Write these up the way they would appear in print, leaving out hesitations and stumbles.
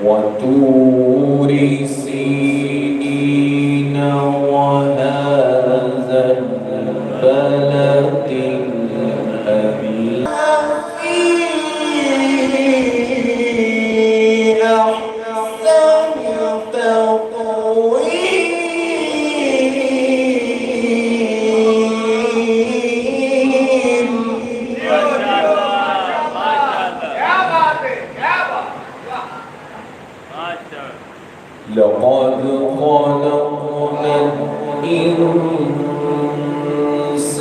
وطور سينين وهذا البلد الأمين في أحسن تقويم. لقد خلقنا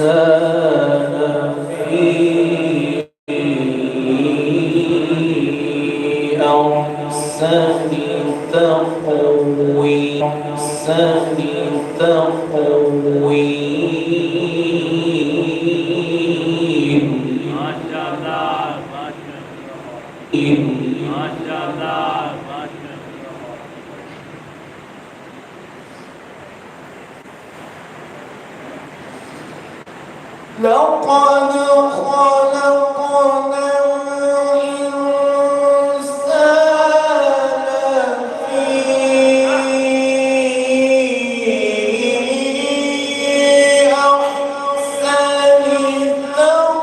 الإنسان في أحسن تقويم. ما شاء الله ما شاء الله. لقد خلقنا الإنسان في أحسن تقويم.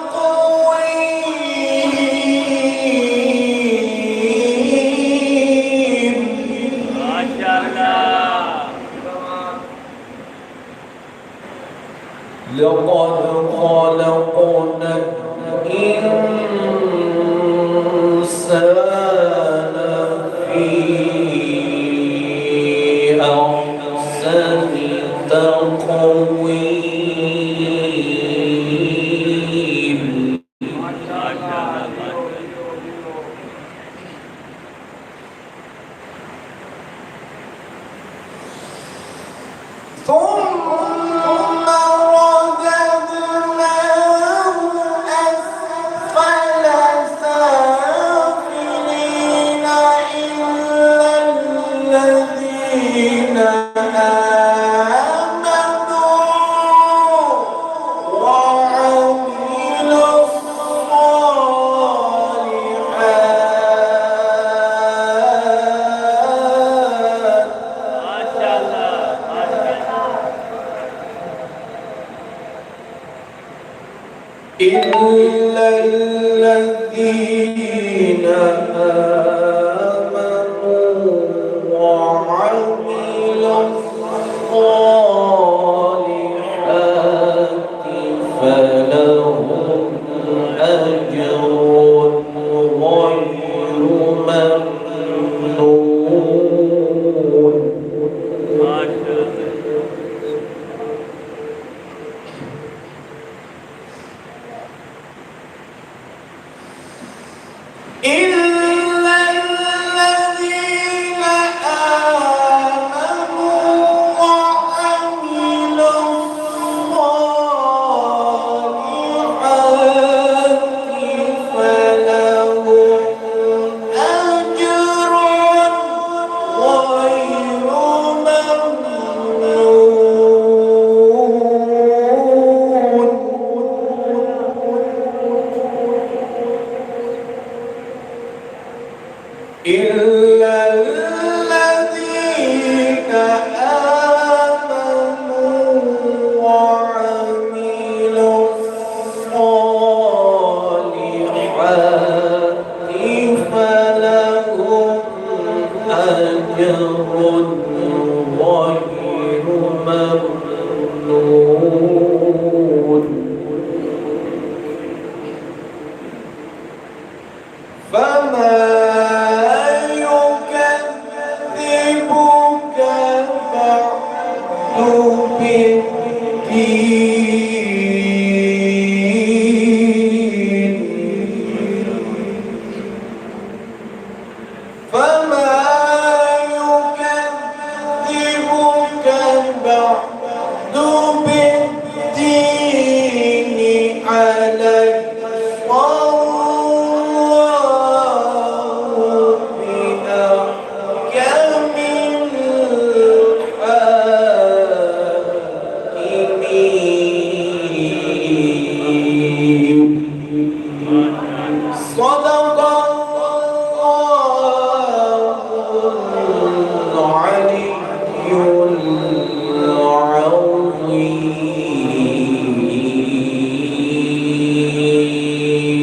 ما شاء الله. لقد خلقنا الإنسان في أحسن تقويم. ثم رددناه أسفل سافلين إلا الذين آمنوا وعملوا الصالحات. ما شاء الله. إلا الذين آمنوا وعملوا الصالحات فلهم أجر غير ممنون. ما شاء الله. إلا فما يكذبك بعد بالدين عليك والله بأحكم الحاكمين. صدق العلي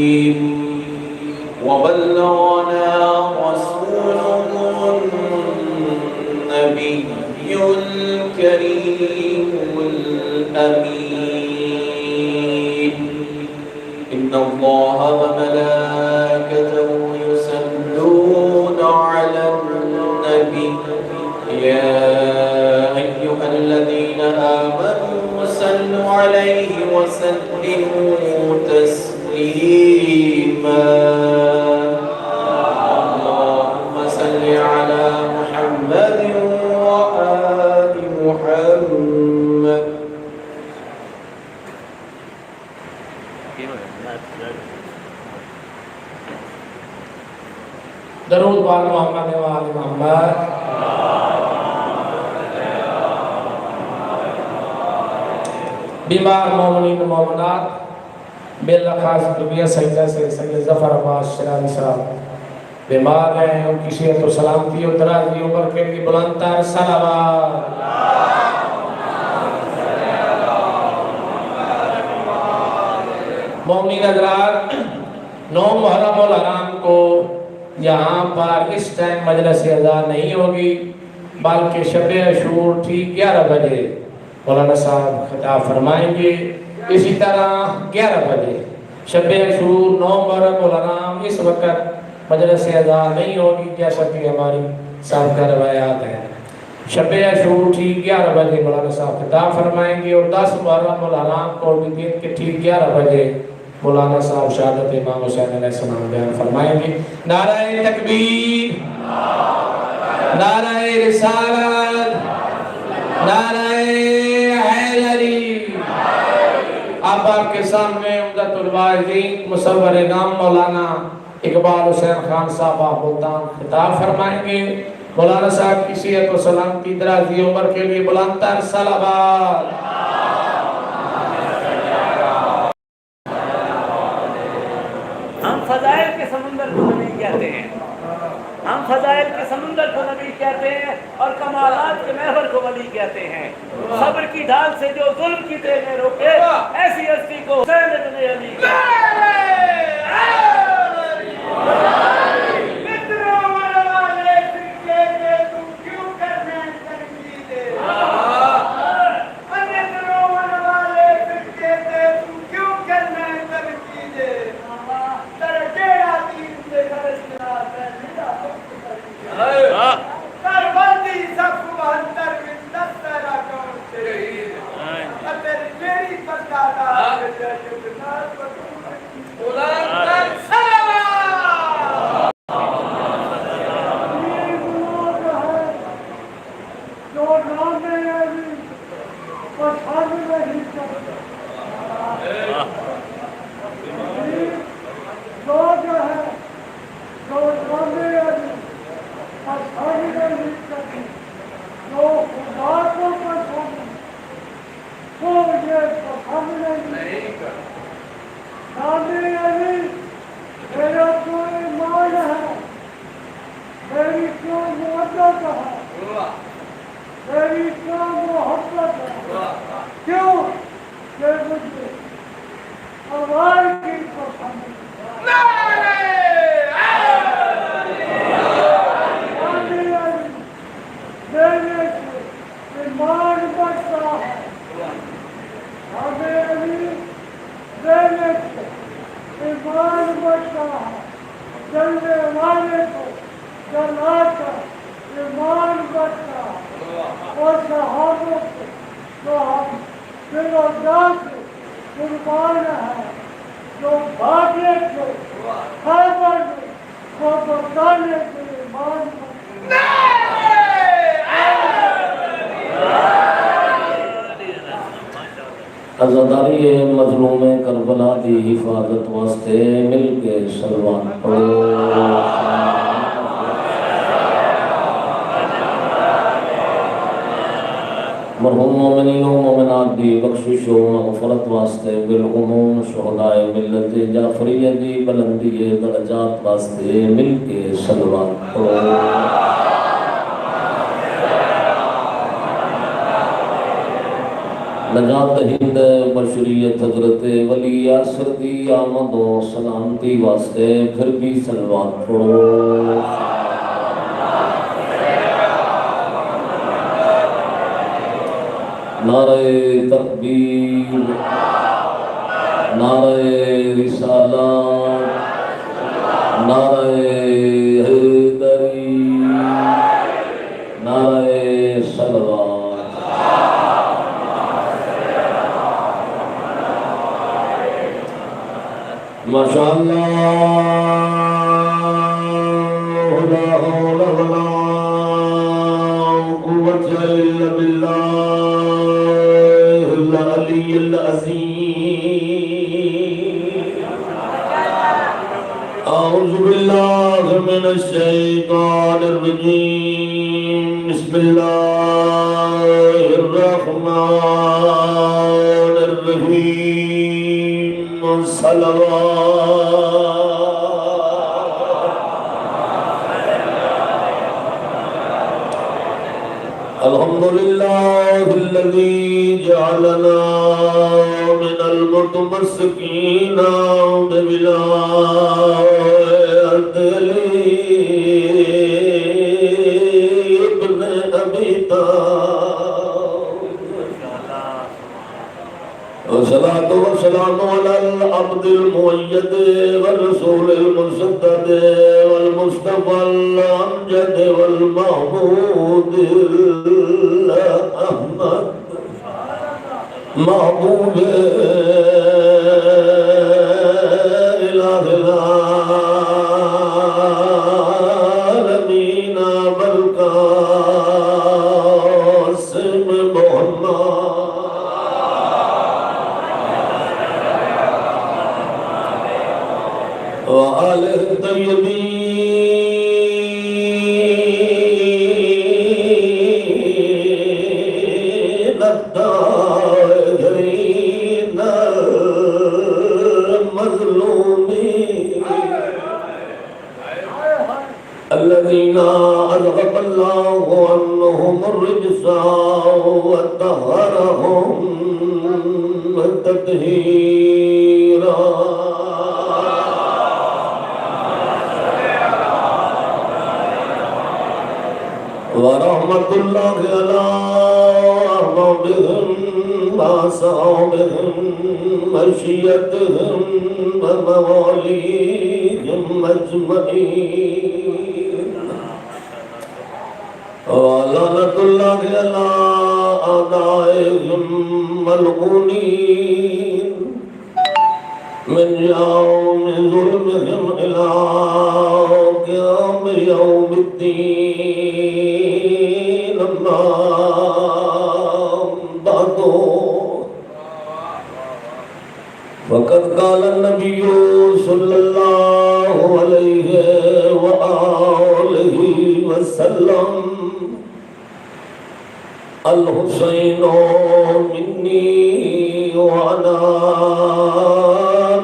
العظيم. وبلغنا رسوله النبي الكريم الأمين. إن الله وملائكته يصلون على النبي يا أيها الذين آمنوا صلوا عليه وسلموا تسليما. اللهم صل على محمد وآل محمد. درود بال محمد و آل محمد. بیمار مومنین و مومنات بالخاص دنیا سجدہ سے سید ظفر عباس شراری صاحب بیمار ہیں، ان کی صحت و سلامتی و درازی عمر کے لیے بلند تر صلوات. مومنین حضرات، 9 محرم الحرام کو یہاں پر اس ٹائم مجلس اذان نہیں ہوگی، بلکہ شب عاشور ٹھیک 11 بجے مولانا صاحب خطاب فرمائیں گے. اسی طرح 11 بجے شب عاشور 9 محرم الحرام اس وقت مجلس اذان نہیں ہوگی، جیسا کہ ہماری سابقہ روایات ہیں. شب عاشور ٹھیک 11 بجے مولانا صاحب خطاب فرمائیں گے، اور 10 محرم الحرام کو بھی دن کے ٹھیک 11 بجے مولانا صاحب شہادت امام حسین علیہ السلام بیان فرمائیں گے. نعرہ تکبیر، نعرہ رسالت، نعرہ حیدری. اب آپ کے سامنے عمدۃ الواعظین مصور نام مولانا اقبال حسین خان صاحب ملتان خطاب فرمائیں گے. مولانا صاحب کی صحت و سلامتی درازی عمر کے لیے بلند تر صلوات. ہم فضائل کے سمندر کو نبی کہتے ہیں، ہم فضائل کے سمندر کو نبی کہتے ہیں، اور کمالات کے محور کو ولی کہتے ہیں. صبر کی ڈھال سے جو ظلم کی تیغیں روکے، ایسی ہستی کو حسین ابن علی میرا دس قربان ہے جو بھاگے تھے خیبر کو بتانے کے ایمان عزاداری مظلوم کربلا دی حفاظت واسطے مل کے صلوات پڑھو۔ مرحوم مومنین و مومنات دی بخشش و مغفرت واسطے بالعموم شہدائے ملت جعفریہ دی بلندی درجات واسطے مل کے صلوات پڑھو۔ نجات ہند بشریت حضرت ولی یاسر دی آمد و سلامتی واسطے پھر بھی صلوات پڑھو۔ نعرہ تکبیر، نعرہ رسالت، نعرہ حیدری، نعرہ صلوات۔ ماشاءاللہ لا حول ولا قوة إلا بالله العلي العظيم۔ أعوذ بالله من الشيطان الرجيم، بسم الله الرحمن الرحيم، صلوات۔ الحمد لله الذي جعلنا من المتمسكين بولاية ابن أبي طالب، والصلاة والسلام على العبد المؤيد والرسول المسدد والمصطفى الأمجد والمحمود الأحمد محبوب إله العالمين بالقاسم محمد وآله الطيبين الطاهرين المظلومين الذين أذهب الله عنهم الرجس وطهرهم تطهيرا۔ ورحمة الله على أربابهم وأصحابهم مشيتهم ومواليهم أجمعين، ولعنة الله على أعدائهم ملعونين من يوم ظلمهم إلى قيام يوم الدين، أما بعد فقد قال النبي صلى الله عليه وآله وسلم: الحسين مني وأنا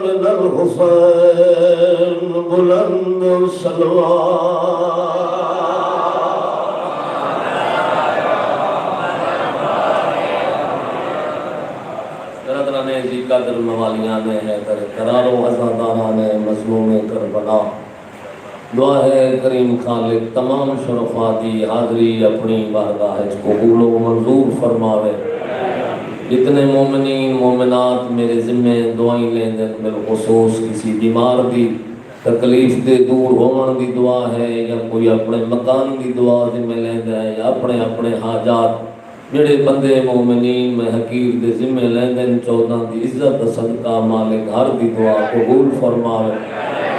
من الحسين، بلند الصلوات۔ جی قدر موالیاں نے ہے قراروں عزادارہ نے مظلوم کربلا، دعا ہے کریم خالق تمام شرفا دی حاضری اپنی بارگاہ قبول و منظور فرماوے۔ جتنے مومنین مومنات میرے ذمے دعائیں لیں دیں، بالخصوص کسی بیمار دی تکلیف دے دور ہون دی دعا ہے، یا کوئی اپنے مکان دی دعا ذمے لیں دیں، یا اپنے حاجات جڑے بندے مومنین میں حقیر دے ذمہ لیندن 14 دی عزت دا صدقہ مالک ہر دی دعا قبول فرماوے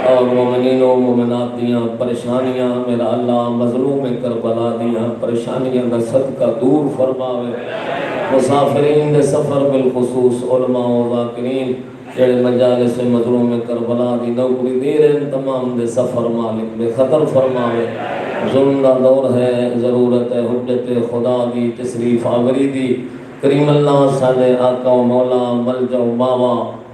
اور مومنین و مومنات دیاں پریشانیاں میرا اللہ مظلوم کربلا دیاں پریشانیاں دا صدقہ دور فرماوے مسافرین دے سفر بالخصوص علماء و ذاکرین جڑے مجالس مظلوم کربلا دی نوکری دے رہے ہیں تمام دے سفر مالک بے خطر فرماوے ظلم دا دور ہے ضرورت ہے حجت خدا دی تشریف آوری دی کریم اللہ سالے آقا و مولا ملجا و ماوا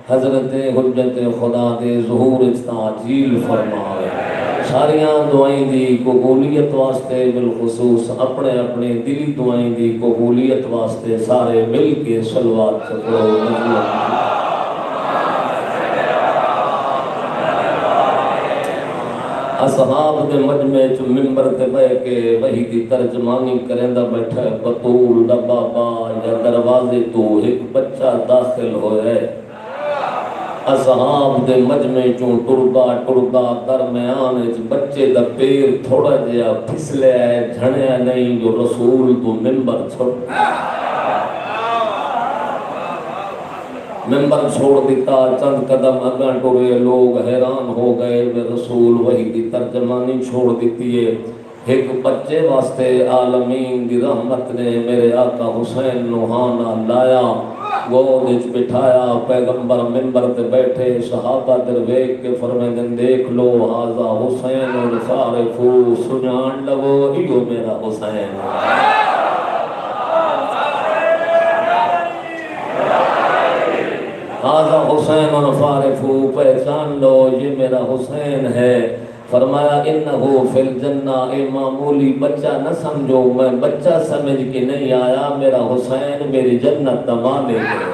حضرت حجت خدا دے ظہور تعجیل فرماوے ساریاں دعائیں دی قبولیت واسطے بالخصوص اپنے اپنے دلی دعائیں دی قبولیت واسطے سارے مل کے صلوات کرو مجموعہ اصحاب دے مجمع چ ممبر تے بیٹھ کے وحی دی ترجمانی کریندا بیٹھا ہے بطول دا بابا یا دروازے تو ایک بچہ داخل ہویا ہے اصحاب دے مجمع چوں ٹردا درمیان وچ بچے دا پیر تھوڑا جہا پھسلیا ہے جھڑیا نہیں جو رسول تو ممبر چھوڑ دیتا چند قدم اگاں ٹرے لوگ حیران ہو گئے رسول وحی کی ترجمانی چھوڑ دیتی ہے ایک بچے واسطے عالمین دی رحمت نے میرے آقا حسین نوحانا لایا گود وچ بٹھایا پیغمبر ممبر تے بیٹھے صحابہ درویش کے فرمیندن دیکھ لو ھذا حسین الفارق سجان لو ایو میرا حسین ھذا حسین الفارق پہچان لو یہ میرا حسین ہے فرمایا انہو فی الجنہ اے معمولی بچہ نہ سمجھو میں بچہ سمجھ کے نہیں آیا میرا حسین میری جنت دمانے کے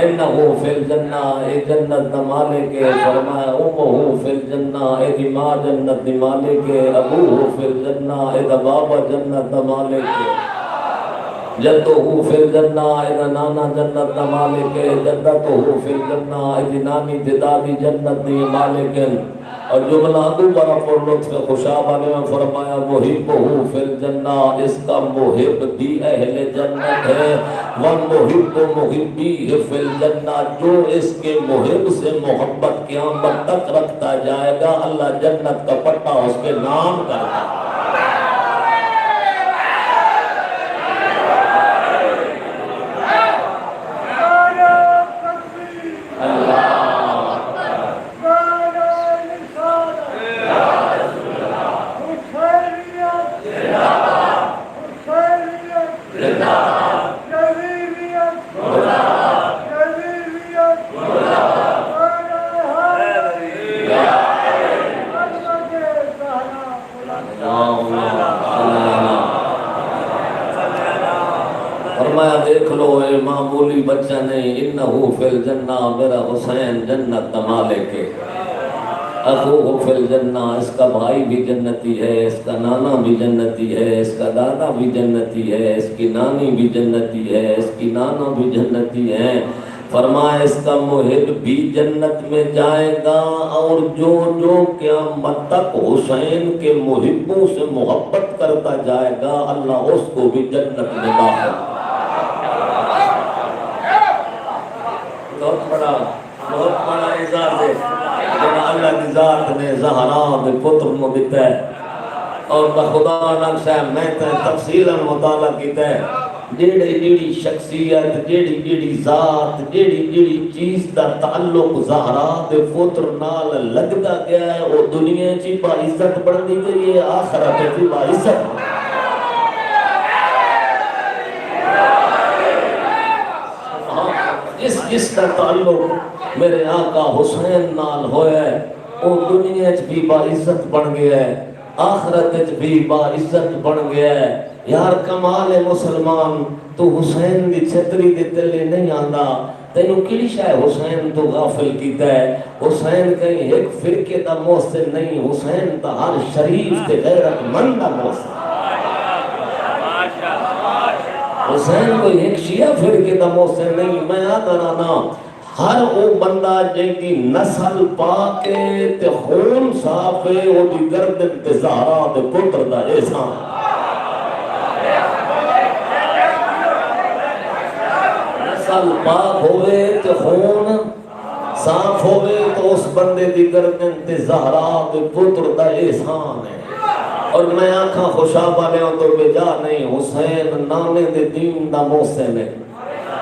انہو فی الجنہ اے جنت دمانے کے فرمایا امہو فی الجنہ اے ماں جنت دمانے کے ابوہو فی الجنہ اے بابا جنت دمانے کے جدہو فی الجنہ اے نانا جنت دا مالک ہے جدتہو فی الجنہ اے نانی دادی جنت دی مالک ہے اور جملہ دوبارہ پر لطف خوشابہ نے فرمایا محبہو فی الجنہ اس کا محب بھی اہل جنت ہے ومحب محبی فی الجنہ جو اس کے محب سے محبت قیامت تک رکھتا جائے گا اللہ جنت کا پٹا اس کے نام کرتا ہے دیکھ لو اے معمولی بچہ نہیں انہو فی الجنہ میرا حسین جنت دمالے کے اخوہ فی الجنہ اس کا بھائی بھی جنتی ہے اس کا نانا بھی جنتی ہے اس کا دادا بھی جنتی ہے اس کی نانی بھی جنتی ہے اس کی نانا بھی جنتی ہے فرمایا اس کا محب بھی جنت میں جائے گا اور جو قیامت تک حسین کے محبوں سے محبت کرتا جائے گا اللہ اس کو بھی جنت میں داخل بہت بڑا اعزاز ہے جنہا اللہ کی ذات نے زہرا دے پتر نو دیتا ہے اور بخدا نقشہ ہے میں تے تفصیلا مطالعہ کیتا ہے جیڑی جیڑی شخصیت جیڑی ذات جیڑی چیز دا تعلق زہرا دے پتر نال لگدا گیا ہے وہ دنیا چی با عزت بڑھتی گئی ہے آخرت چی با عزت جس کا تعلق میرے آقا حسین نال ہویا ہے وہ دنیا بھی با عزت بن گیا ہے آخرت بھی با عزت بن گیا ہے یار کمال مسلمان تو حسین دی چھتری دے تلے نہیں آندا تینوں کیڑی شے حسین تو غافل کیتا ہے حسین کہیں ایک فرقے دا محسن نہیں حسین تا ہر شریف تے غیرت مند دا محسن حسین کوئی ایک شیعہ فرقے دا محسن نہیں میں آدھا نا ہر وہ بندہ جن کی نسل پا کے تے خون صافے وہ دی گردن تے زہرا دے پتر دا احسان نسل پاک ہوئے تے خون صاف ہوئے تو اس بندے دی گردن تے زہرا دے پتر دا احسان ہے اور میں آنکھاں خوشاب والے ہوں تو بجا نہیں حسین نانے دے دین دا محسن ہے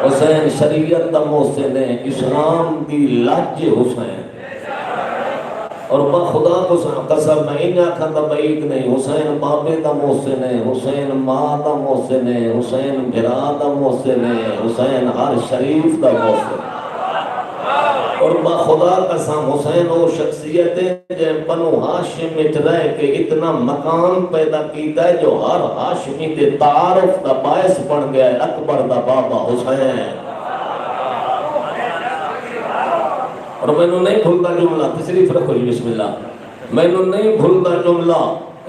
حسین شریعت دا محسن ہے اسلام دی لاج حسین اور خدا کو قسم میں انہیں آنکھاں دا بعید نہیں حسین بابے دا محسن ہے حسین ماں دا محسن ہے حسین بھرا دا محسن ہے حسین ہر شریف دا محسن ہے اور با خدا قسم حسین وہ شخصیتیں جن بنو ہاشم میں رہ کے اتنا مقام پیدا کیتا ہے جو ہر ہاشمی دے تعارف دا باعث بن گیا ہے اکبر دا بابا حسین اور میں نے نہیں بھولتا جملہ تشریف رکھو جی بسم اللہ میں نے نہیں بھولتا جملہ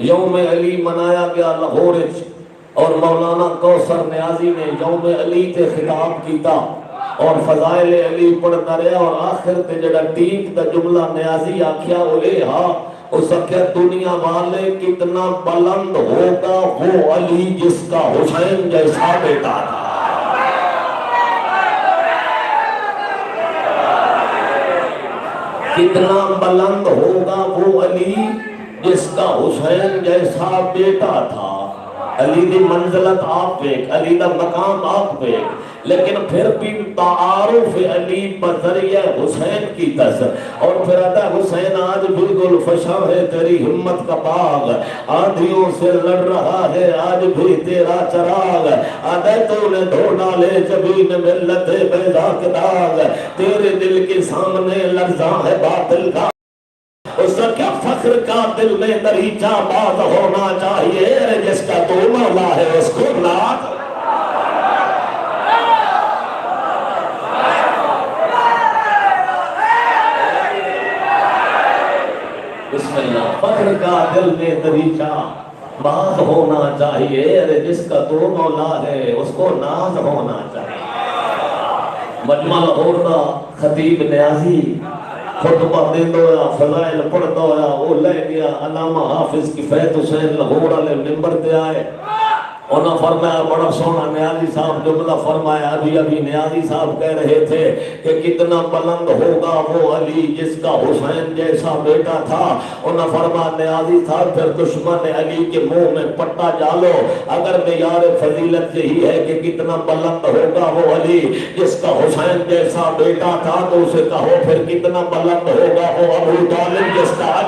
یوم علی منایا گیا لاہور اور مولانا کوثر نیازی نے یوم علی تے خطاب کیتا اور فضائل علی پڑھتا رہا اور آخر تے جڑا ٹیک دا جملہ نیازی آکھیا وہ اے ہاں اس کہ دنیا والے کتنا بلند ہوگا وہ علی جس کا حسین جیسا بیٹا تھا کتنا بلند ہوگا وہ علی جس کا حسین جیسا بیٹا تھا علی دی منزلت آپ دیکھ علی دا مقام آپ دیکھ لیکن پھر بھی تعارف علی بذریعہ حسین کی تس اور پھر آتا حسین آج بالکل فشاں ہے تیری ہمت کا باغ آندھیوں سے لڑ رہا ہے آج بھی تیرا چراغ آدھے تو نے دھو ڈالے جبین ملت بیضا کے داغ تیرے دل کے سامنے لرزاں ہے باطل کا اس کا کیا فخر کا دل میں دریچہ بات ہونا چاہیے جس کا تو مولا ہے اس کو نات بسم اللہ فخر کا دل میں دریچہ بات ہونا چاہیے جس کا تو مولا ہے اس کو ناز ہونا چاہیے مجمع لاہور دا خطیب نیازی خطبہ دیندہ ہویا فضائل پڑھتا ہویا وہ لے گیا علامہ حافظ کفایت حسین لاہور والے ممبر دے آئے انہوں نے فرمایا بڑا سونا نیازی صاحب جملہ فرمایا ابھی نیازی صاحب کہہ رہے تھے کہ کتنا بلند ہوگا وہ علی جس کا حسین جیسا بیٹا تھا انہوں نے فرمایا نیازی صاحب پھر دشمن علی کے منہ میں پٹا ڈالو اگر معیار فضیلت یہی ہے کہ کتنا بلند ہوگا وہ علی جس کا حسین جیسا بیٹا تھا تو اسے کہو پھر کتنا بلند ہوگا وہ ابو طالب جس کا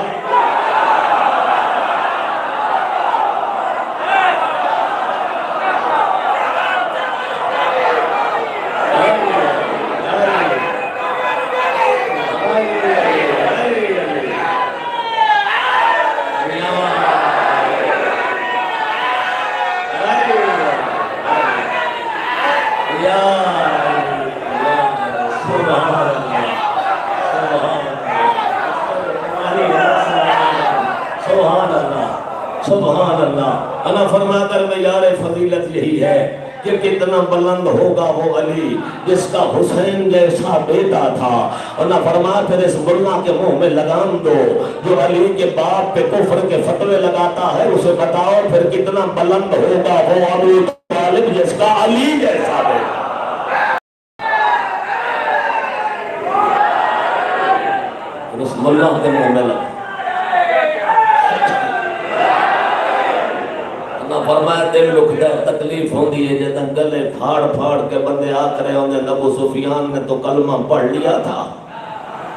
سبحان اللہ انا فرما کر معیار فضیلت یہی ہے کہ کتنا بلند ہوگا وہ علی جس کا حسین جیسا بیٹا تھا انا فرما پھر اس ملا کے منہ میں لگام دو جو علی کے باپ پہ کفر کے فتوے لگاتا ہے اسے بتاؤ پھر کتنا بلند ہوگا وہ ابو طالب جس کا علی جیسا بیٹا اس ملا کے منہ میں لگام فرمایا دل لکھتا ہے تکلیف ہوندی ہے جدن گلے پھاڑ پھاڑ کے بندے آکھ رہے ہوں گے ابو سفیان نے تو کلمہ پڑھ لیا تھا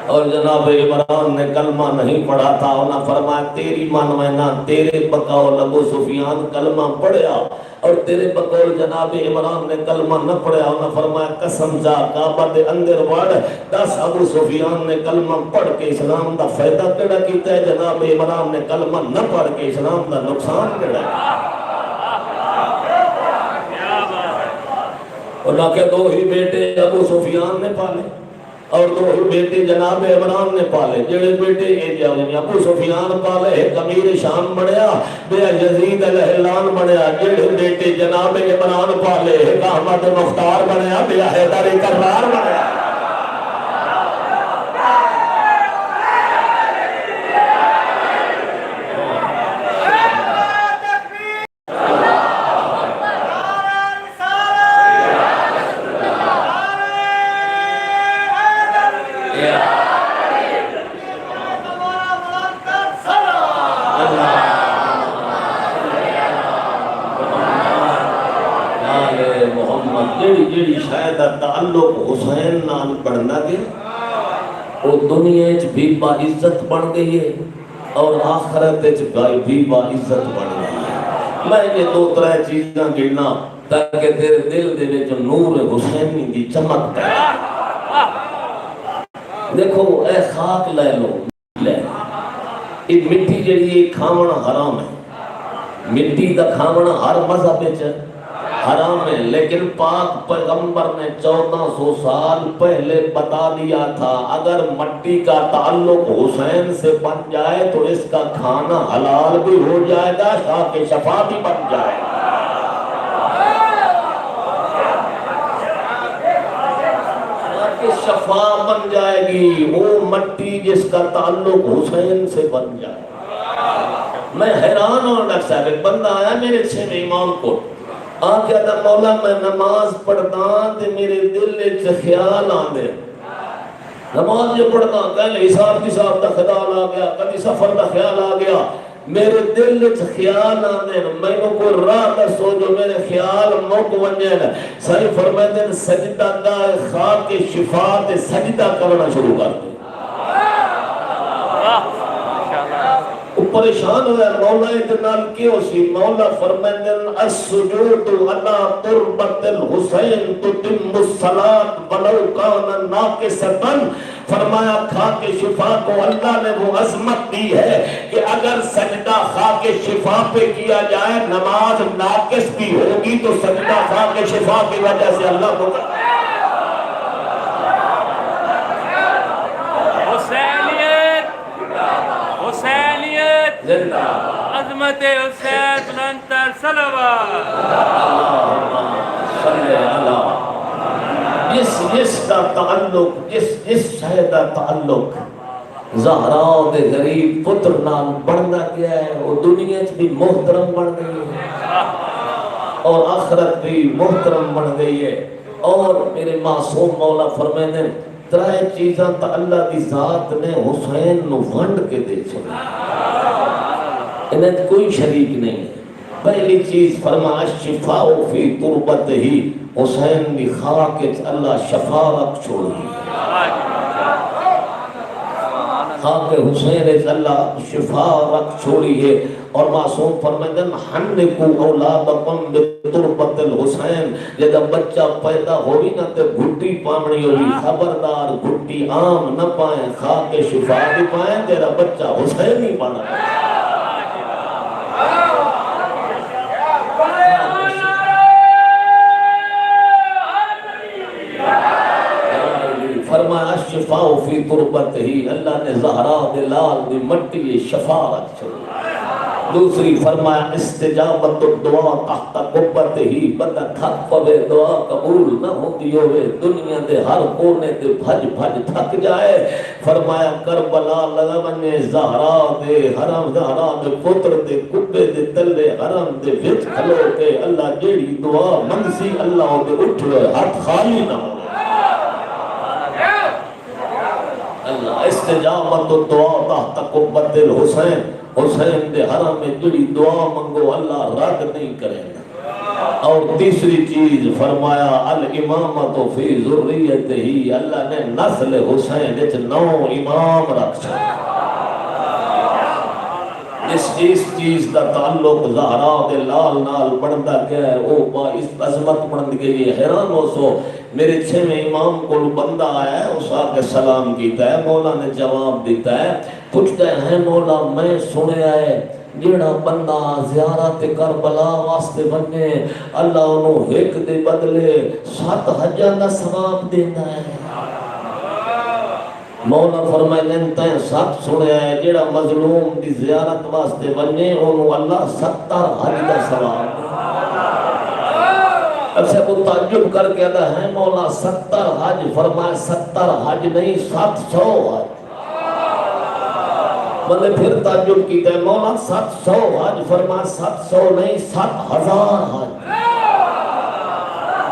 اور جناب عمران نے کلمہ نہیں پڑھا تھا انہاں فرمایا تیری منوینا تیرے بقول ابو سفیان کلمہ پڑھیا اور تیرے بقول جناب عمران نے کلمہ نہ پڑھیا انہاں فرمایا قسم جا کعبہ دے اندر وڑ 10 ابو سفیان نے کلمہ پڑھ کے اسلام دا فائدہ کیڑا کیتا ہے جناب عمران نے کلمہ نہ پڑھ کے اسلام دا نقصان کیڑا ہے اللہ کے 2 ہی بیٹے ابو سفیان نے پالے اور 2 ہی بیٹے جناب عمران نے پالے جڑے بیٹے یہ ابو سفیان پالے ایک امیر شام بنیا بے یزید الہلان بنیا جڑے بیٹے جناب عمران پالے ایک احمد مختار بنیا بے حیدر کرار بنیا محمد جیڑی جیڑی شاید تعلق حسین نال بڑھنا گیا وہ دنیا بھی با عزت بن گئی ہے اور آخرت بھی با عزت بن گئی ہے۔ میں یہ دو ترے چیزاں گرنا تاکہ تیرے دل دے وچ نور حسینی دی چمک پے۔ دیکھو اے خاک لے لو لے یہ مٹی جڑی کھاونا حرام ہے، مٹی دا کھاونا ہر مذہب وچ حرام ہے، لیکن پاک پیغمبر نے 1400 سال پہلے بتا دیا تھا اگر مٹی کا تعلق حسین سے بن جائے تو اس کا کھانا حلال بھی ہو جائے گا، خاک شفا بھی بن جائے گا۔ شفا بن جائے گی وہ مٹی جس کا تعلق حسین سے بن جائے۔ میں حیران ہوں ڈاکٹر صاحب ایک بندہ آیا میرے چھویں امام کو آکے آدھا مولا میں نماز پڑھتا تے میرے دل سے خیال آندے نماز جو پڑھتا کہلے حساب کتاب دا خیال آ گیا کبھی سفر دا خیال آ گیا میرے دل سے خیال آندے میں نے کوئی راہ دسو جو میرے خیال موک ونجن ساری فرمائے دن سجدہ دا خاک شفا تے سجدہ کرنا شروع کر دے۔ وہ پریشان ہویا مولا اتنال کیوں سی؟ مولا فرمائن السجود علی تربت الحسین تتم الصلاة ولو کان ناقصا، فرمایا خاک شفا کو اللہ نے وہ عظمت دی ہے کہ اگر سجدہ خاک شفا پہ کیا جائے نماز ناقص بھی ہوگی تو سجدہ خاک شفا کی وجہ سے اللہ کو حسینیت عظمت حسین بلندتر صلوات صلی اللہ جس کا تعلق جس شاید تعلق زہرا دے غریب پتر نال بڑھنا گیا ہے وہ دنیا بھی محترم بن گئی ہے اور آخرت بھی محترم بن گئی ہے۔ اور میرے معصوم مولا فرمائے ہیں ترائے چیزاں تا اللہ دی ذات نے حسین نو ونڈ کے دے چھوڑی انہیں کوئی شریک نہیں ہے۔ پہلی چیز فرمایا شفاء فی تربت ہی حسین دی خاک اللہ شفا رکھ چھوڑی خاک حسین اللہ شفا رکھ چھوڑی ہے۔ اور معصوم فرمائدن حنکو اولادکم بتربت الحسین جب بچہ پیدا ہوئی نہ تے گھٹی پامنی ہوئی خبردار گھٹی عام نہ پائیں خاک شفا بھی پائیں تیرا بچہ حسین ہی بنا فرمایا شفاء فی تربت ہی اللہ نے زہرا دلال دی مٹی شفا رکھ چھوڑی۔ دوسری فرمایا استجابت الدعا تحت قبت ہی بندہ تھک پوے دعا قبول نہ ہوتی ہوئے دنیا دے ہر کونے دے بھج بھج تھک جائے فرمایا کربلا لگا بنے زہرا دے حرم زہرا دے پتر دے کبے دے تلے حرم دے وچ کھلو کے اللہ جیڑی دعا منسی اللہ دے اٹھوے ہاتھ خالی نہ ہو اللہ استجابت الدعا تحت قبت الحسین حسین دے حرم میں جڑی دعا منگو اللہ رد نہیں کرے گا۔ اور تیسری چیز فرمایا الامامت فی ذریت ہی اللہ نے نسل حسین اچ 9 امام رکھ چھوڑا۔ اس چیز کا تعلق زہرا دے لال نال بڑھتا گیا ہے وہ باعث عظمت بڑھ گئی ہے۔ حیران ہو سو میرے 6ویں امام کو بندہ آیا ہے اس آکے سلام کیتا ہے مولا نے جواب دیتا ہے پوچھتا ہے مولا میں سنیا ہے جیڑا بندہ زیارت کربلا واسطے بنے اللہ انہوں ایک دے بدلے 7 حجاں دا ثواب دینا ہے۔ مولا فرمائے لنتا ہے 7 سنیا ہے جیڑا مظلوم دی زیارت واسطے بنے انہوں اللہ 70 حج دا ثواب اچھا وہ تعجب کر کے ادا ہے مولا 70 حج فرمائے 70 حج نہیں 700 حج بندے پھر تعجب کیتا ہے مولا 700 حج فرمائے 700 نہیں 7000 حج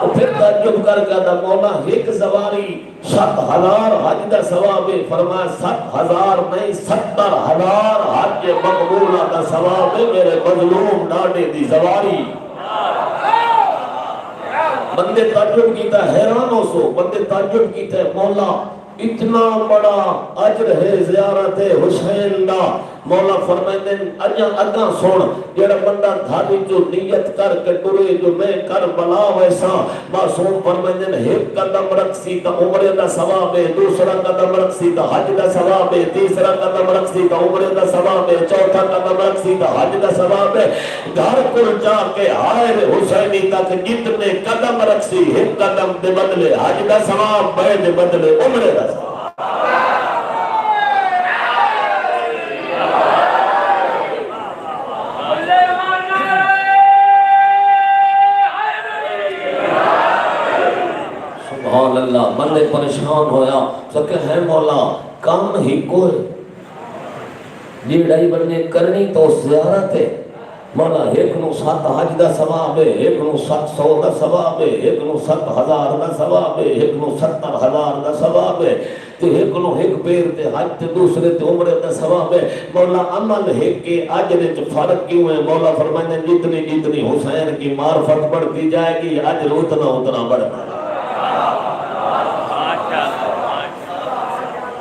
وہ پھر تعجب کر کے ادا مولا ایک زواری 7000 حج دا ثواب فرمائے 7000 نہیں 70000 حج مقبولہ دا ثواب میرے مظلوم ڈاڈے دی زواری بندے تعجب کیتا ہے، حیران ہو سو، بندے تعجب کیتا ہے، مولا اتنا بڑا اجر ہے زیارت حسین دا۔ مولا فرمائندے اگاں سن، جڑا بندہ دھاڑی جو نیت کر کے ٹرے جو میں کربلا ویسا، معصوم فرمائندے ایک قدم رکھسی تا عمرے دا ثواب ہے، دوسرا قدم رکھسی تا حج دا ثواب ہے، تیسرا قدم رکھسی تا عمرے دا ثواب ہے، چوتھا قدم رکھسی تا حج دا ثواب ہے۔ گھر کو جا کے حائر حسینی تک جتنے قدم رکھسی ایک قدم دے بدلے حج دا ثواب، بے دے بدلے عمرے دا ثواب۔ سبحان اللہ، بندے پریشان ہویا سکے ہے مولا کام ہی کوئی جیڑائی بننے کرنی تو زیارت ہے مولا، ایک نو 7 حج دا ثواب ہے، ایک نو 700 دا ثواب ہے، ایک نو 7,000 دا ثواب ہے، ایک نو 70,000 دا ثواب ہے، تو ایک نو ایک پیر تے حج تے دوسرے تے عمرے دا ثواب ہے۔ مولا عمل ہے کہ اجر وچ فرق کیوں ہے؟ مولا فرمائیں جتنی جتنی حسین کی معرفت بڑھتی جائے گی اجر اتنا اتنا بڑھتا ہے،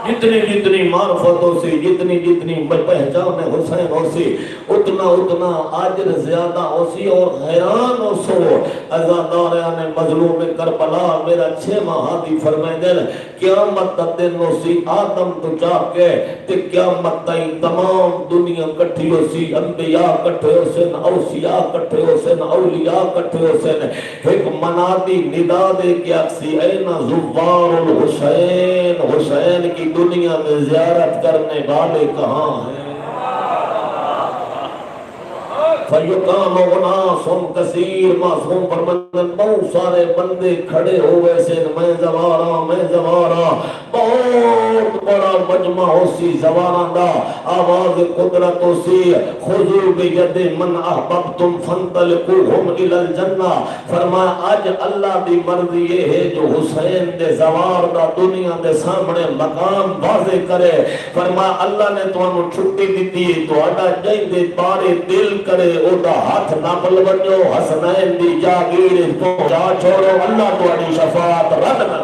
جتنی جتنی معرفت ہو سی، جتنی جتنی پہچان حسین ہو سی، اتنا اتنا اجر زیادہ ہو سی۔ اور حیران ہو سو عزاداریان مظلوم کربلا میرا 6 ماہ دی فرمائے دل قیامت دن ہو سی، آدم تو جا کے تے قیامت تائیں تمام دنیا کٹھی ہو سی، انبیاء کٹھے ہو سن، اوصیاء کٹھے ہو سن، اولیاء کٹھے ہو سن، ایک منادی ندا دے کہ اکسی این زوار الحسین، حسین کی دنیا میں زیارت کرنے والے کہاں ہیں؟ فیقام اناس کثیر، معصوم فرماندن بہت سارے بندے کھڑے ہوئے سے میں زوارا بہت بڑا مجمع ہو سی زوارا دا، آواز قدرت ہو سی خذو بید من احببتم فانطلقوہم الی الجنہ۔ فرمایا آج اللہ دی مرضی یہ ہے جو حسین دے زوار دا دنیا دے سامنے مقام واضح کرے۔ فرمایا اللہ نے تو انہوں چھٹی دیتی ہے تو اڈا جائیں دے بارے دل کرے او دا ہاتھ ناپل بنو، حسنین دی جاگیر پہنچا چھوڑو، اللہ تو اڈی شفاعت رد نہ۔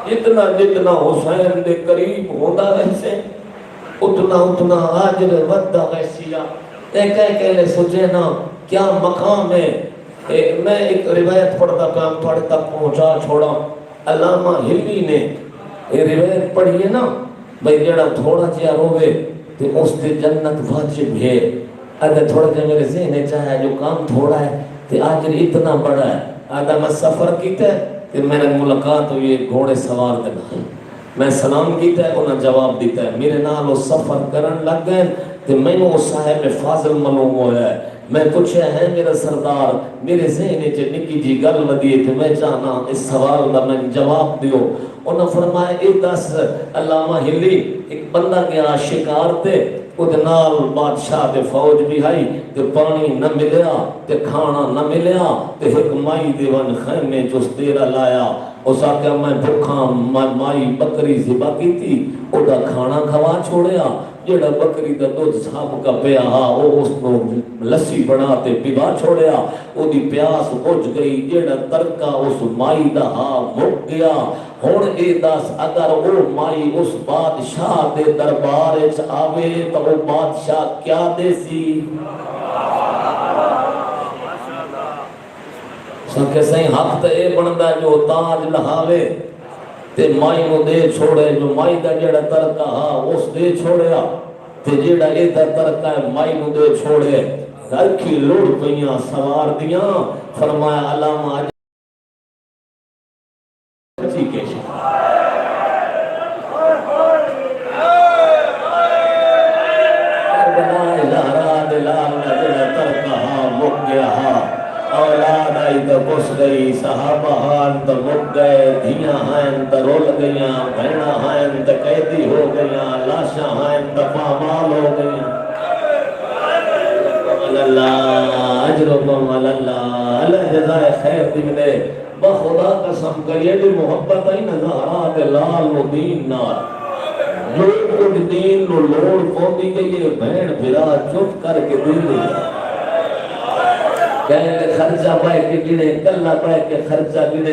جتنا جتنا حسین دے قریب ہوتا ویسے اتنا اتنا آجر ودہ ویسیا۔ کہہ لے سوچے نا کیا مقام ہے۔ میں ایک روایت پڑھتا کام تھوڑے تک پہنچا چھوڑا، علامہ ہلی نے یہ روایت پڑھی ہے نا بھئی جڑا تھوڑا جیا روے تو اس دے جنت واجب ہے۔ اگر تھوڑا جیا میرے ذہن چاہے جو کام تھوڑا ہے تو آجر اتنا بڑا ہے۔ آدھا میں سفر کیتا ہے کہ میں نے ملاقات ہوئی ایک گھوڑے سوار دینا، میں سلام کیتا ہے انہوں نے جواب دیتا ہے، میرے نال وہ سفر کرن لگ گئے تو میں نے وہ صاحب فاضل معلوم ہوا ہے۔ میں پوچھا ہے میرا سردار میرے ذہن چ نکی جی گل ودی تے میں چاہنا اس سوال دا میں جواب دیو۔ انہوں فرمایا اے دس علامہ ہلی ایک بندہ گیا شکار تے ادنال بادشاہ دے فوج بھی آئی تے پانی نہ ملیا تے کھانا نہ ملیا تے ایک مائی دیوان خیمے چس دیرہ لایا، اس آکے میں بھکھاں مائی بکری ذبح کی تھی ادا کھانا کھوا چھوڑیا، جڑا بکری دا دودھ صاحب کا پیا وہ اس کو لسی بناتے پیوا چھوڑیا، او دی پیاس بجھ گئی، جڑا ترکا اس مائی دا مک گیا۔ ہن اے دس اگر او مائی اس بادشاہ دے دربار وچ آوے تو وہ بادشاہ کیا دے سی؟ سکے صحیح حق تے اے بندا جو تاج لہاوے تے مائی نو دے چھوڑے، جو مائی دا جڑا ترکا اس دے چھوڑیا تے جڑا اے دا ترکا ہے مائی نو دے چھوڑے۔ رکھی لڑ پئیاں سوار دیاں، فرمایا علامہ ٹھیک ہے اولاد آئی تو بس گئی، صحابہ ہاں تو مک گئے، دھیاں ہائیں تو رول گئیاں، بہنہ ہائیں تو قیدی ہو گئیاں، لاشاں ہائیں تو پامال ہو گئیاں۔ اللہ اجرکم اللہ، اللہ جزائے خیر دے بخدا قسم کریے دی محبت آئی نظہرات لال و دین نار جو کچھ دین نو لوڑ پوندی گئی ہے بہن بھرا چپ کر کے دل لے کہیں کہ خرچہ پائے کے گنے کلہ پائے کے خرچہ گنے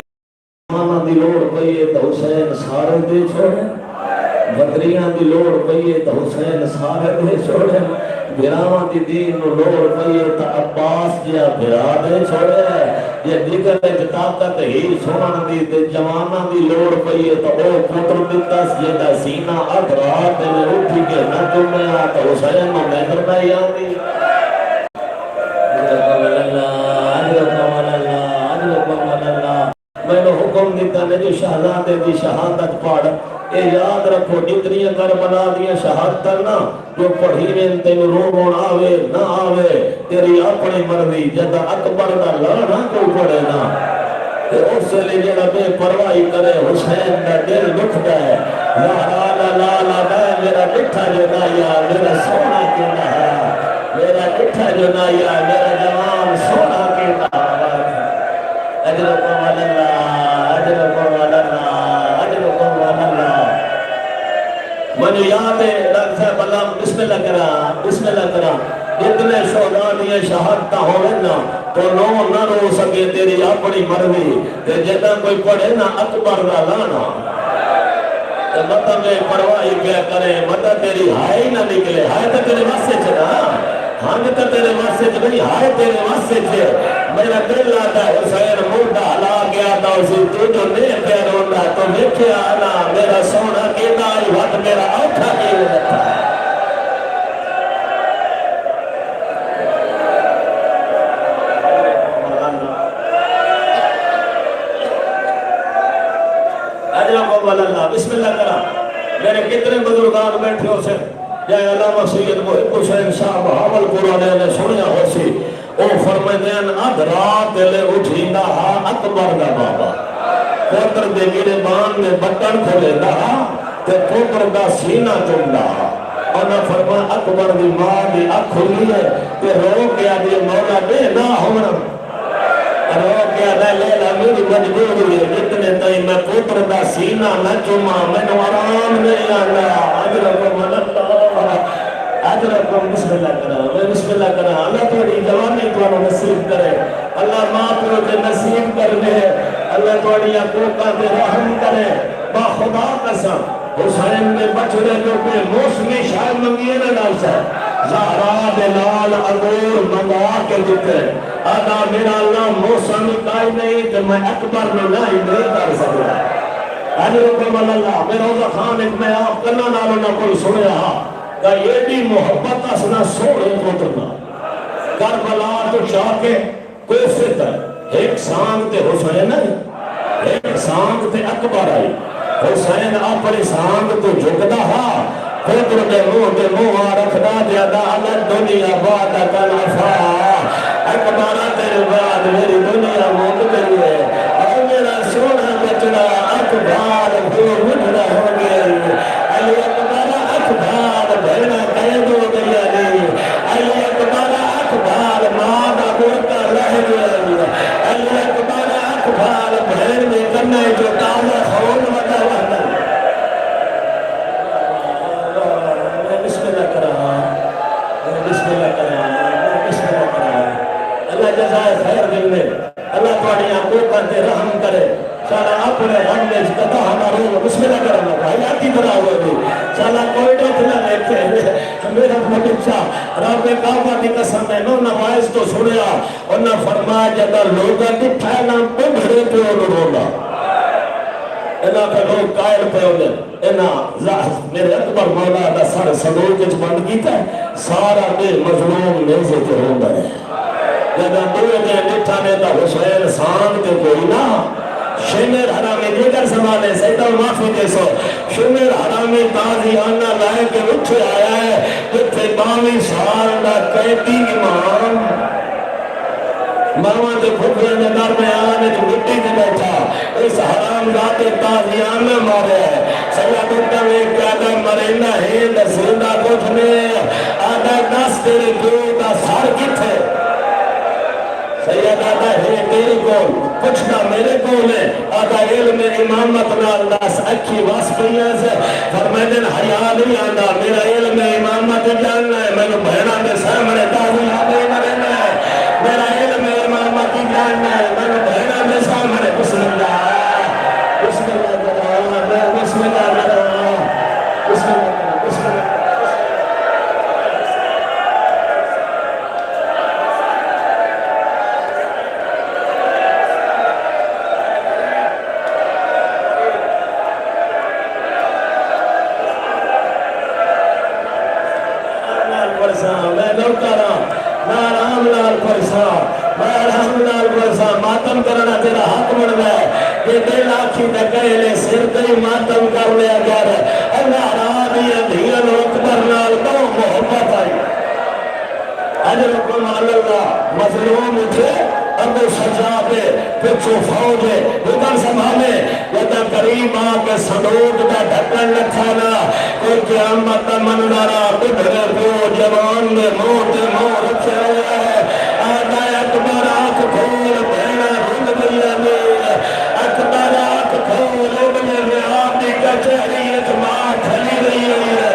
ماما دی لوڑ پئیے تو حسین سارے دے چھوڑے بکریاں دی لوڑ پئیے تو حسین سارے دے چھوڑے بھراواں دی دین نو لوڑ پئیے تو عباس جیا بھرا دے چھوڑے یہ دیگر وچ طاقت ہی سنن دی تے جواناں دی لوڑ پئیے تو او پتر دتا جیڑا سینہ اٹھ رات میں اٹھ کے نہ چومیا تو حسین نو محنت نہیں آندی میں نے حکم دیتا نے جو شہزادے دی شہادت پڑھ اے یاد رکھو جتنی کربلا دیا شہادت نا جو پڑھی میں تین روڑ آوے نہ آوے تیری اپنی مرضی جدا اکبر دا لانا کوئی پڑے نا تے اس لیے جڑا بے پرواہی کرے حسین دا دل دکھدا ہے لا لا لا لا لا میرا مٹھا جو نایا میرا سونا کیوں نہ میرا مٹھا جو نایا میرا جوان سونا کیوں نہ اجرکم اللہ اجرکم اللہ اجرکم اللہ من یاد ہے ڈاکٹر صاحب اللہ بسم اللہ کرا اتنے شہداء دیا شہادتہ ہوئے نا تو نو نہ رو سکے تیری اپنی مرضی تے جدا کوئی پڑھے نا اکبر دا لانا مطلب میں پرواہی کیا کرے مطلب تیری ہائی نہ نکلے ہائی تو تیرے واسطے چنا ہم تو تیرے واسطے چ نہیں ہائی تیرے واسطے چ میرا دل آتا ہے حسین موڈا ہلا گیا تھا اسی تو جو نہیں پیر ہونا تو دیکھے آنا میرا سونا کیتا آئی وقت میرا اوکھا کیوں رکھا بسم اللہ کرا میرے کتنے بزرگان بیٹھے ہو سے جائے علامہ سید محب حسین شاہ بہاول قرآن نے سنیا ہو سی او فرمائدین اد رات لے اٹھیندا ہا اکبر دا بابا پوتر دے گرے بان میں بٹن کھولے دا تے پوتر دا سینہ چوندا انہاں فرمایا اکبر دی ماں دی اکھ کھلی ہے تے رو کے آدھی مولا بے نہ ہونا رو کے آدھا لیلا میری مجبوری ہے جتنے تائیں میں پوتر دا سینہ نہ چوما میں نو آرام نہیں آنا اجرکم اللہ اجرکم بسم اللہ کرا میں بسم اللہ کرا اللہ تھوڑی جوانی تو نصیب کرے اللہ ماں پیو کے نصیب کر دے اللہ تھوڑی آنکھوں پہ رحم کرے با خدا قسم حسین نے بچڑے جو کہ موسمی شاید منگیے نہ ڈال سا زہرا دلال انگور منگا کے دیتے آدھا میرا اللہ موسمی کائی نہیں کہ میں اکبر میں نہیں کر سکتا اجرکم اللہ میرا روزہ خان ایک میں آپ کرنا نالو نہ کوئی سنے ہاں کہ یہ بھی محبت اسنا سوڑے پوترنا کربلا تو چاہ کے کوفے تر ایک سانگ تے حسین ہے ایک سانگ تے اکبر آئی حسین اپنی سانگ تو جھکدا ہا پوتر دے منہ رکھدا دیا دا اللہ دنیا بعد کل افا اکبر تیرے بعد میری دنیا موت گئی ہے اور میرا سونا بچڑا اکبر پھر مجھڑا ہو گیا علی اکبر اکبر بھینا قید ہو گیا نہیں علی اکبر اکبر ماں دا برکا رہ گیا علی اکبر اکبر بھین میں کرنے جو تازہ خون ودا ودا میں بسم اللہ کرا بسم اللہ کرا بسم اللہ کرا اللہ جزائے خیر دل میں اللہ تھوڑی آنکھوں کا رحم کرے سارا اپنے رنگ میں قطع ہمارے بسم اللہ کرنا بھائی آتی بنا ہوئے بھی سارا کوئی ڈوٹ نہ لیتے میرا مدرسہ رب کعبہ کی قسم ہے نو نمائز تو سنیا اور نہ فرمایا جدا لوگا دکھا نہ پنگھڑے پہ رولا اینا پہ لوگ قائل پہ ہونے اینا میرے اکبر مولا دا سر صدور کچھ بند کیتا ہے سارا دے مظلوم نیزے کے ہوندہ ہے جدا دو دے دکھانے دا حسین سان کے کوئی نہ شمر حرامی دیگر زمانے سیدہ معافی دے سو شمر حرامی تازیانہ لائے کے اٹھے آیا ہے جتے 22 سال دا قیدی امام ماما دے پھوپے نے درمیان ایک مٹی دے بیٹھا اس حرام ذات تازیانہ مارے ہے سیدہ دکھتا میں کہتا مرینہ ہند زندہ کچھ نے آدھا 10 تیرے جو دا سار کتھے یہ دادا ہے تیری کول پوچھنا میرے کول ہے آدھا علم امامت نال دس اکھی واس پڑھنے سے فرمائے حیا نہیں آندا میرا علم امامت جاننا ہے میں نے بہنا کے سامنے دادا نہیں مرنا ہے میرا علم امامت جاننا ہے میں نے بہنا کے سامنے بسم اللہ بسم اللہ بسم اللہ بسم اللہ بسم اللہ ماتم کرنا تیرا حق بن گیا یہ دل آنکھی دے گئے سر تے ماتم کر لیا گیا اللہ راضی دھیان اکبر نال دو محبت آئی اجرکم اللہ مظلوم اٹھے ابو سجاد پچھو فوج حکم سنبھالے وطا کریم آکے صندوق دا ڈھکن لکھانا کوئی قیامت منظرہ بڑھے پو جوان میں موت رکھے ہوئے آدھا اکبر آنکھ کھول بہنا رنگ دلیا میں اکبر آنکھ کھول بجے میں آپ دی کچھری اجماع کھلی رہی ہے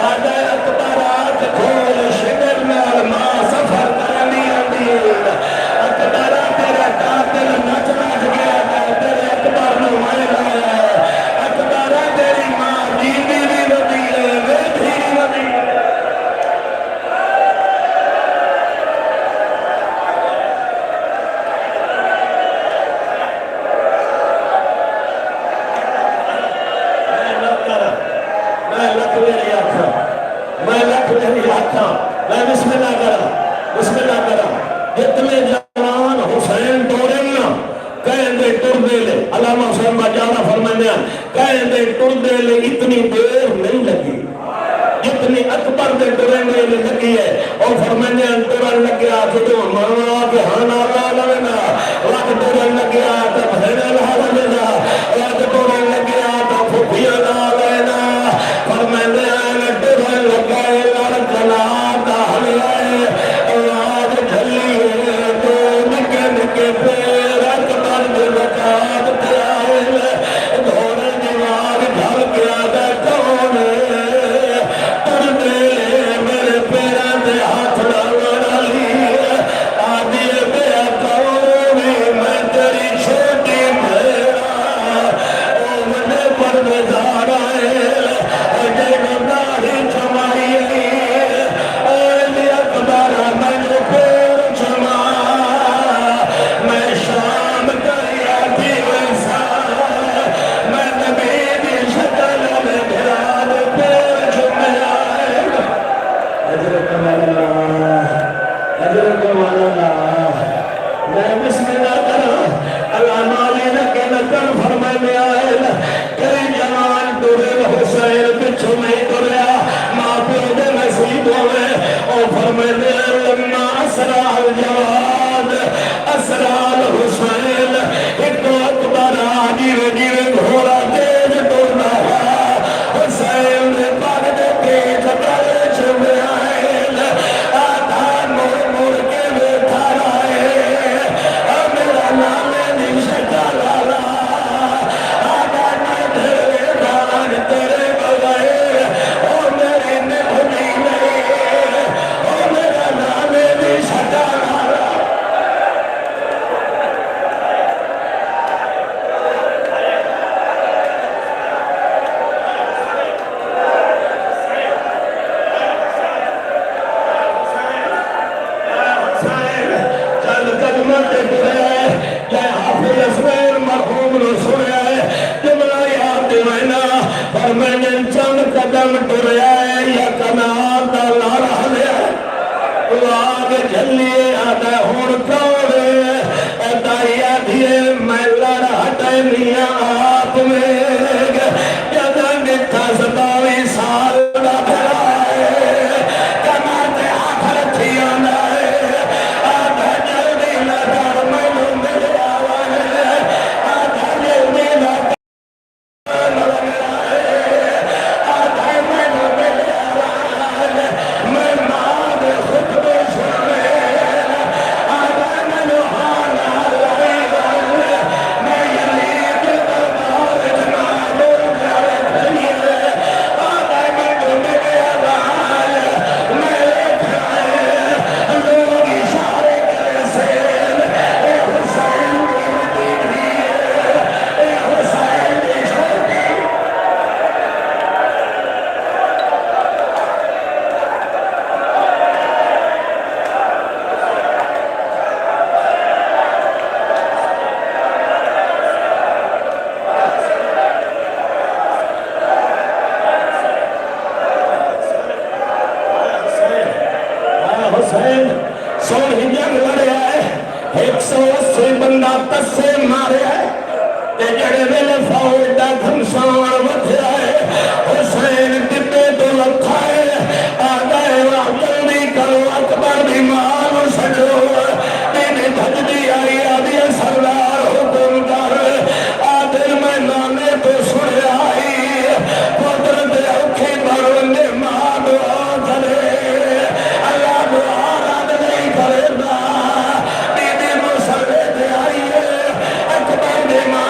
آدھا اکبر آنکھ کھول شکر میں ماں سفر کرنی آدھی اکبر تیرا قاتل نچ گیا تیرے اکبر نو مائل آیا اکبر تیری ماں جیوی بھی ودی ہے ویٹھی بھی ودی ہے میں بسم اللہ کرا اتنے جوان حسین ٹورن کہیں دے ٹر دے لے علامہ حسین بجارہ فرمانے کہیں دے ٹر دے لے اتنی دیر نہیں لگی جتنی اکبر دے ٹرن دے لگی ہے اور فرمانے ٹرن لگیا جدو ماں کے ہانا لگنا وقت ٹرن لگیا تو بھیڑے لگنا وقت ٹرن لگیا تو پھوپیا لینا فرمانے ٹرن لگائے لڑکنا حسین سونی جنگ لڑیا ہے 180 بندہ تسے ماریا ہے جڑے ویلے فوج دا گھمسان وٹھیا ہے حسین ڈبے تو لکھا ہے آ گئے جلدی کرو اکبر دی ماں نو سجو تینے بھجدی آئی آدھی سردار حکم کر آدھر میں نانے تو سنے آئی پتر دے اوکھی بروندے ماں دعا کرے اللہ دعا رد نہیں کرے دا دیدی مسلے دے آئی ہے اکبر دی ماں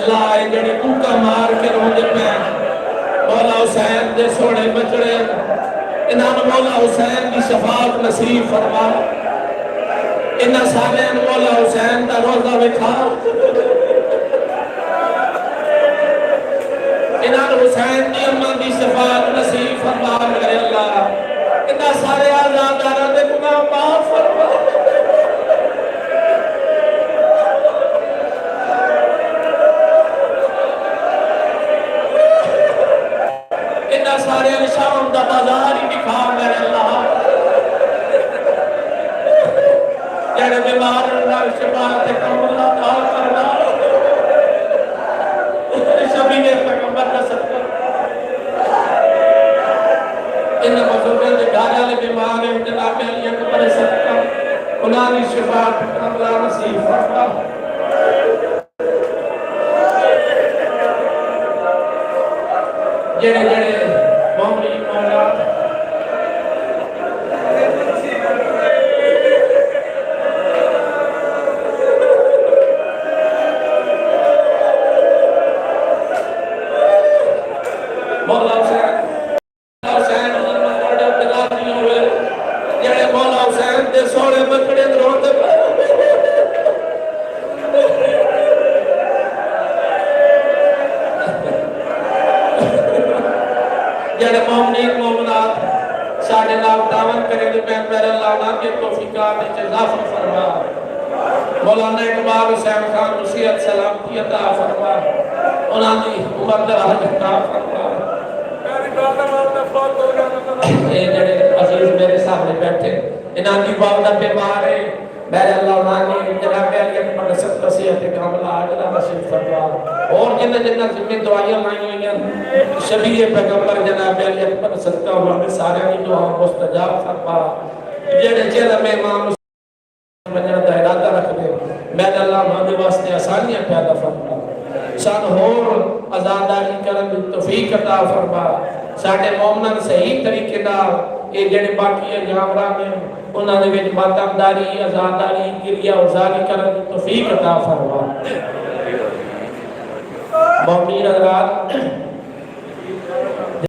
اللہ اے جڑے کوکا مار کے روندے پے مولا حسین دے سونے بچڑے انہاں مولا حسین کی شفاعت نصیب فرما انہاں سارے مولا حسین دا روزہ وکھا انہاں حسین دی امت دی شفاعت نصیب فرما میرے اللہ انہاں سارے آزاداراں دے گناہ معاف فرما انہاں سارے شام دا بازار ہی دکھا میرے اللہ جڑے بیمار اللہ شفاعت کاملہ عطا فرما شبیہ پیغمبر کا صدقہ ان بزرگوں کے گھر والے بیمار ہیں جناب علی اکبر صدقہ انہاں دی شفاعت کاملہ نصیب فرما جڑے جڑے مومنین مومنات مولا حسین جڑے مولا حسین دے سونے بچڑے روندے جڑے مومنین مومنات ساڈے نال تعاون کرے تے میں میرے اللہ نال کے توفیقات وچ اضافہ فرما مولانا اقبال حسین خان نصیحت سلامتی عطا فرما انہاں دی عمر دراز عطا فرما اے جڑے عزیز میرے سامنے بیٹھے انہاں دی والدہ بیمار ہے میرے اللہ نے جناب علی اکبر صدقہ صحت کاملہ عاجلہ نصیب فرما اور جنہ ذمہ دعائیاں لائی ہوئی ہیں شبیہ پیغمبر جناب علی اکبر صدقہ ہمارے سارے کی دعا مستجاب فرما جڑے چہرے میں امام بننے دا ارادہ رکھ دے میرے اللہ ہمارے واسطے آسانیاں پیدا فرما سان ہور آزاداری کرن دی توفیق عطا فرما ساڈے مومنان صحیح طریقے نال اے جڑے باقی جانوراں نے انہاں دے وچ ماتمداری آزاداری گریا وزاری کرن دی توفیق عطا فرما مومنین حضرات